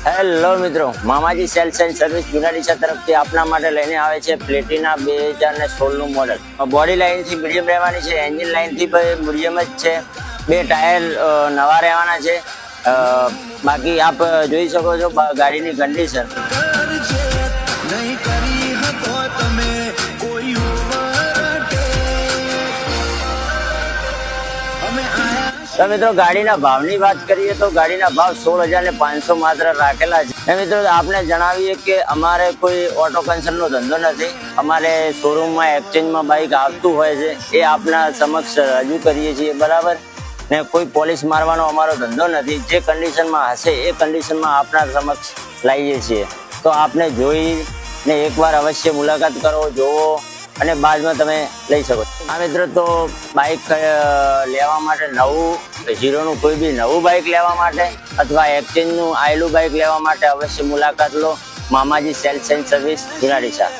Hello મિત્રો, મામાજી cells and service Juna Deesa તરફથી આપના માટે લઈને આવે છે પ્લેટિના 2016 નું મોડલ. બોડી લાઇનથી મીડિયમ રહેવાની છે, એન્જિન લાઇનથી મીડિયમ જ છે. બે ટાયર નવા રહેવાના છે. બાકી આપ જોઈ શકો છો ગાડીની કન્ડિશન. તો મિત્રો ગાડીના ભાવની વાત કરીએ તો ગાડીના ભાવ 16,500 માત્ર રાખેલા છે. મિત્રો આપને જણાવીએ કે અમારે કોઈ ઓટો કન્સર્નનો ધંધો નથી. અમારે શોરૂમમાં એક્સચેન્જમાં બાઇક આવતું હોય છે એ આપના સમક્ષ રજૂ કરીએ છીએ, બરાબર ને કોઈ પોલિશ મારવાનો અમારો ધંધો નથી. જે કન્ડિશનમાં હશે એ કન્ડિશનમાં આપના સમક્ષ લાવીએ છીએ. તો આપને જોઈને એકવાર અવશ્ય મુલાકાત કરો, જોવો અને બાદમાં તમે લઈ શકો. હા મિત્રો, તો બાઇક લેવા માટે હીરોનું કોઈ બી નવું બાઇક લેવા માટે અથવા એક્સચેન્જનું આયેલું બાઇક લેવા માટે અવશ્ય મુલાકાત લો મામાજી સેલ્સ એન્ડ સર્વિસ જુનાડીસા.